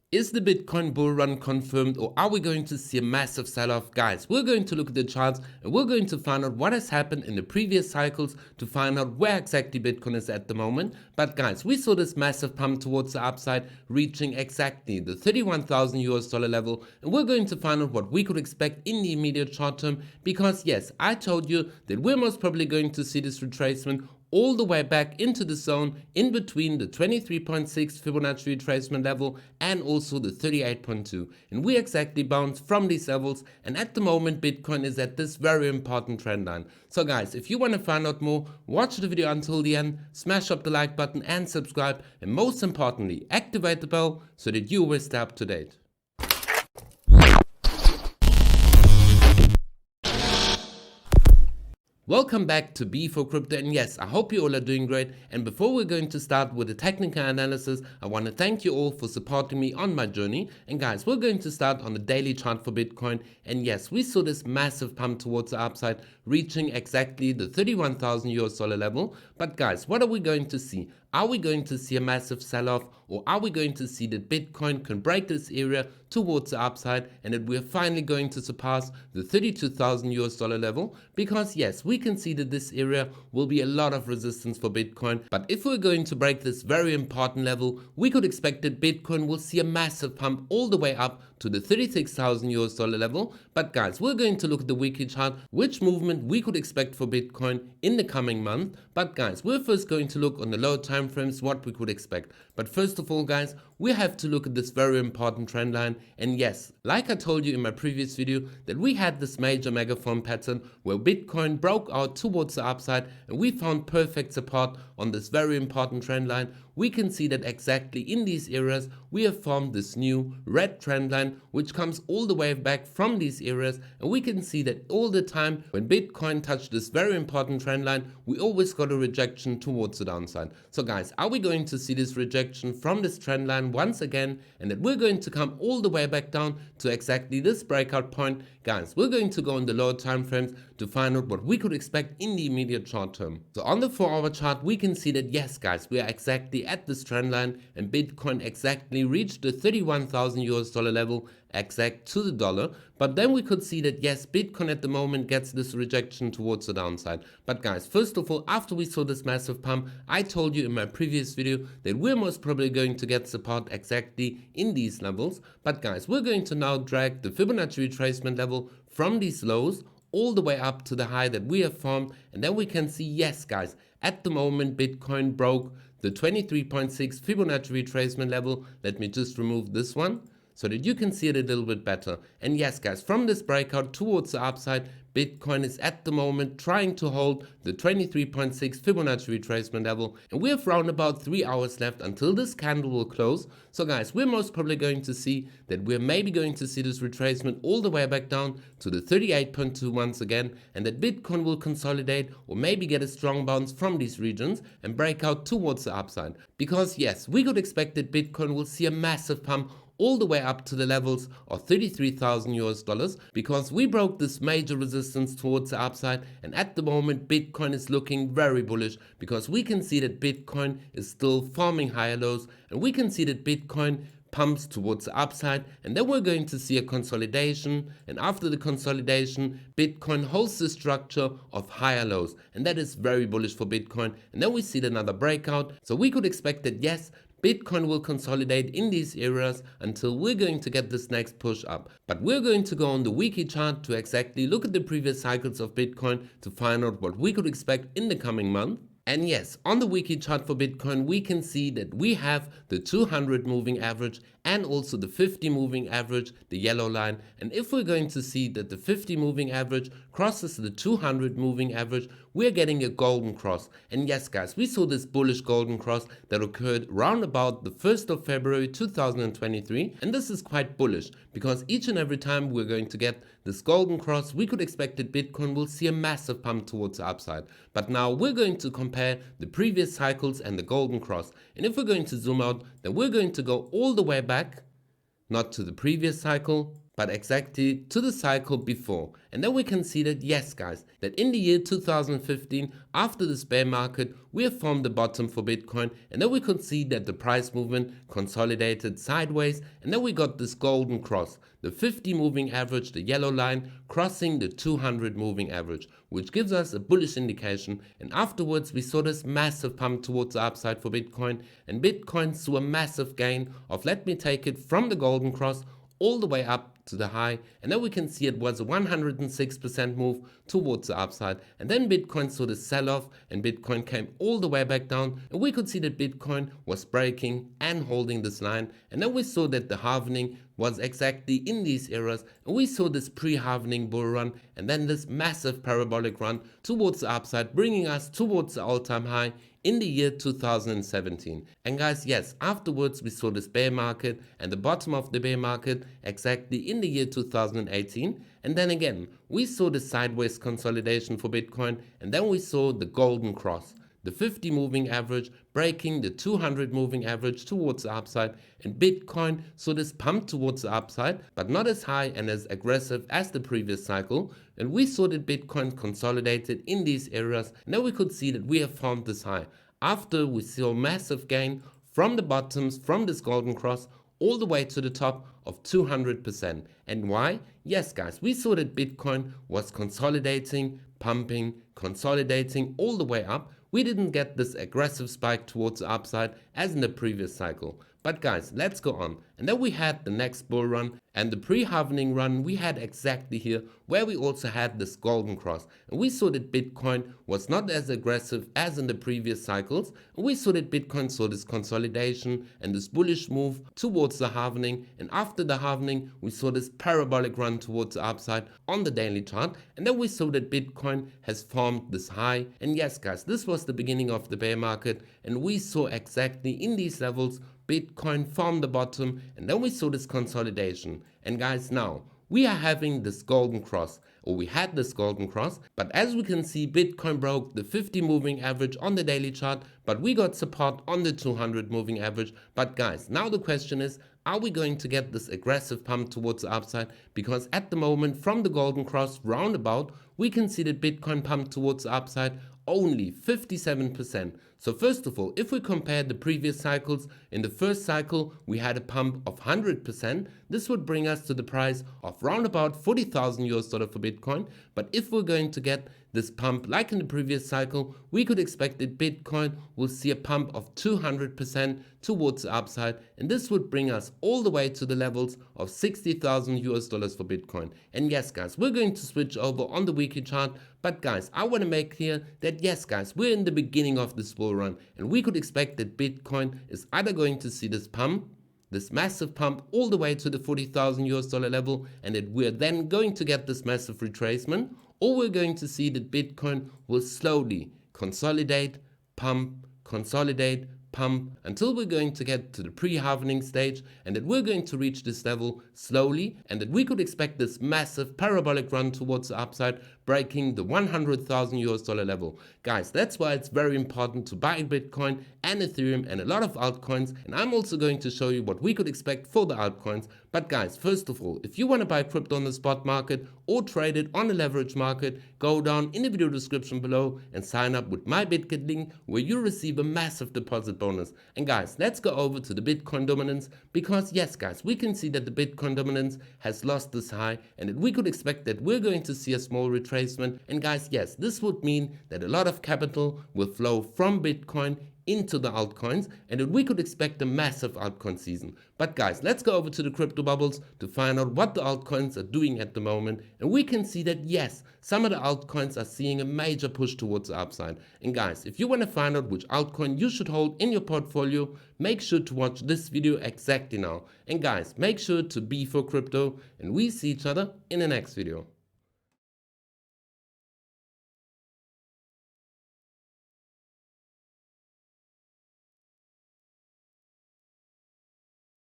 Is the Bitcoin bull run confirmed, or are we going to see a massive sell-off? Guys, we're going to look at the charts and we're going to find out what has happened in the previous cycles to find out where exactly Bitcoin is at the moment. But guys, we saw this massive pump towards the upside, reaching exactly the 31,000 US dollar level, and we're going to find out what we could expect in the immediate short term, because yes, I told you that we're most probably going to see this retracement all the way back into the zone in between the 23.6 Fibonacci retracement level and also the 38.2, and we exactly bounced from these levels, and at the moment Bitcoin is at this very important trend line. So guys, if you want to find out more, watch the video until the end, smash up the like button and subscribe, and most importantly activate the bell so that you will stay up to date. Welcome back to B for Crypto, and yes, I hope you all are doing great. And before we're going to start with the technical analysis, I want to thank you all for supporting me on my journey. And guys, we're going to start on the daily chart for Bitcoin. And yes, we saw this massive pump towards the upside, reaching exactly the 31,000 US dollar level. But guys, what are we going to see? Are we going to see a massive sell-off, or are we going to see that Bitcoin can break this area towards the upside and that we're finally going to surpass the 32,000 US dollar level? Because yes, we can see that this area will be a lot of resistance for Bitcoin, but if we're going to break this very important level, we could expect that Bitcoin will see a massive pump all the way up to the 36,000 US dollar level. But guys, we're going to look at the weekly chart, which movement we could expect for Bitcoin in the coming month. But guys, we're first going to look on the lower time frames what we could expect. But first of all guys, we have to look at this very important trend line. And yes, like I told you in my previous video, that we had this major megaform pattern where Bitcoin broke out towards the upside and we found perfect support on this very important trend line. We can see that exactly in these areas we have formed this new red trend line which comes all the way back from these areas, and we can see that all the time when Bitcoin touched this very important trend line, we always got a rejection towards the downside. So guys, are we going to see this rejection from this trend line once again, and that we're going to come all the way back down to exactly this breakout point? Guys, we're going to go on the lower time frames to find out what we could expect in the immediate short term. So on the 4-hour chart, we can see that yes guys, we are exactly at this trend line, and Bitcoin exactly reached the 31,000 US dollar level exact to the dollar. But then we could see that yes, Bitcoin at the moment gets this rejection towards the downside. But guys, first of all, after we saw this massive pump, I told you in my previous video that we're most probably going to get support exactly in these levels. But guys, we're going to now drag the Fibonacci retracement level from these lows all the way up to the high that we have formed, and then we can see yes guys, at the moment Bitcoin broke the 23.6 Fibonacci retracement level. Let me just remove this one so that you can see it a little bit better. And yes guys, from this breakout towards the upside, Bitcoin is at the moment trying to hold the 23.6 Fibonacci retracement level, and we have around about 3 hours left until this candle will close. So guys, we're most probably going to see that we're maybe going to see this retracement all the way back down to the 38.2 once again, and that Bitcoin will consolidate or maybe get a strong bounce from these regions and break out towards the upside. Because yes, we could expect that Bitcoin will see a massive pump all the way up to the levels of 33,000 US dollars, because we broke this major resistance towards the upside, and at the moment Bitcoin is looking very bullish, because we can see that Bitcoin is still forming higher lows, and we can see that Bitcoin pumps towards the upside, and then we're going to see a consolidation, and after the consolidation Bitcoin holds the structure of higher lows, and that is very bullish for Bitcoin. And then we see another breakout, so we could expect that yes, Bitcoin will consolidate in these areas until we're going to get this next push up. But we're going to go on the weekly chart to exactly look at the previous cycles of Bitcoin to find out what we could expect in the coming month. And yes, on the weekly chart for Bitcoin, we can see that we have the 200 moving average and also the 50 moving average, the yellow line. And if we're going to see that the 50 moving average crosses the 200 moving average, we're getting a golden cross. And yes guys, we saw this bullish golden cross that occurred round about the 1st of February 2023. And this is quite bullish, because each and every time we're going to get this golden cross, we could expect that Bitcoin will see a massive pump towards the upside. But now we're going to compare the previous cycles and the golden cross. And if we're going to zoom out, then we're going to go all the way back, not to the previous cycle, but exactly to the cycle before. And then we can see that, yes guys, that in the year 2015, after this bear market, we have formed the bottom for Bitcoin, and then we could see that the price movement consolidated sideways, and then we got this golden cross, the 50 moving average, the yellow line, crossing the 200 moving average, which gives us a bullish indication. And afterwards we saw this massive pump towards the upside for Bitcoin, and Bitcoin saw a massive gain of, let me take it from the golden cross all the way up to the high, and then we can see it was a 106% move towards the upside. And then Bitcoin saw the sell-off, and Bitcoin came all the way back down, and we could see that Bitcoin was breaking and holding this line. And then we saw that the halvening was exactly in these areas, and we saw this pre-halvening bull run, and then this massive parabolic run towards the upside, bringing us towards the all-time high in the year 2017. And guys, yes, afterwards we saw this bear market and the bottom of the bear market exactly in the year 2018. And then again, we saw the sideways consolidation for Bitcoin, and then we saw the golden cross, the 50 moving average breaking the 200 moving average towards the upside, and Bitcoin saw this pump towards the upside, but not as high and as aggressive as the previous cycle. And we saw that Bitcoin consolidated in these areas. Now we could see that we have formed this high after we saw massive gain from the bottoms, from this golden cross, all the way to the top of 200%. And why? Yes guys, we saw that Bitcoin was consolidating, pumping, consolidating all the way up. We didn't get this aggressive spike towards the upside as in the previous cycle. But guys, let's go on. And then we had the next bull run, and the pre-halvening run we had exactly here, where we also had this golden cross. And we saw that Bitcoin was not as aggressive as in the previous cycles. And we saw that Bitcoin saw this consolidation and this bullish move towards the halvening. And after the halvening, we saw this parabolic run towards the upside on the daily chart. And then we saw that Bitcoin has formed this high. And yes guys, this was the beginning of the bear market, and we saw exactly in these levels Bitcoin formed the bottom, and then we saw this consolidation. And guys, now we are having this golden cross, or we had this golden cross, but as we can see, Bitcoin broke the 50 moving average on the daily chart, but we got support on the 200 moving average. But guys, now the question is, are we going to get this aggressive pump towards the upside? Because at the moment, from the golden cross roundabout, we can see that Bitcoin pumped towards the upside only 57%. So first of all, if we compare the previous cycles, in the first cycle we had a pump of 100%. This would bring us to the price of round about $40,000 for Bitcoin. But if we're going to get this pump like in the previous cycle, we could expect that Bitcoin will see a pump of 200% towards the upside, and this would bring us all the way to the levels of $60,000 for Bitcoin. And yes guys, we're going to switch over on the weekly chart, but guys, I want to make clear that yes guys, we're in the beginning of this bull run, and we could expect that Bitcoin is either going to see this pump, this massive pump all the way to the $40,000 level, and that we're then going to get this massive retracement, or we're going to see that Bitcoin will slowly consolidate, pump, consolidate, pump, until we're going to get to the pre-halvening stage, and that we're going to reach this level slowly, and that we could expect this massive parabolic run towards the upside, breaking the $100,000 level. Guys, that's why it's very important to buy Bitcoin and Ethereum and a lot of altcoins, and I'm also going to show you what we could expect for the altcoins. But guys, first of all, if you want to buy crypto on the spot market or trade it on a leverage market, go down in the video description below and sign up with my BITGET link, where you receive a massive deposit bonus. And guys, let's go over to the Bitcoin dominance, because yes guys, we can see that the Bitcoin dominance has lost this high, and that we could expect that we're going to see a small retracement. And guys, yes, this would mean that a lot of capital will flow from Bitcoin into the altcoins, and that we could expect a massive altcoin season. But guys, let's go over to the crypto bubbles to find out what the altcoins are doing at the moment. And we can see that yes, some of the altcoins are seeing a major push towards the upside. And guys, if you want to find out which altcoin you should hold in your portfolio, make sure to watch this video exactly now. And guys, make sure to be for crypto, and we see each other in the next video.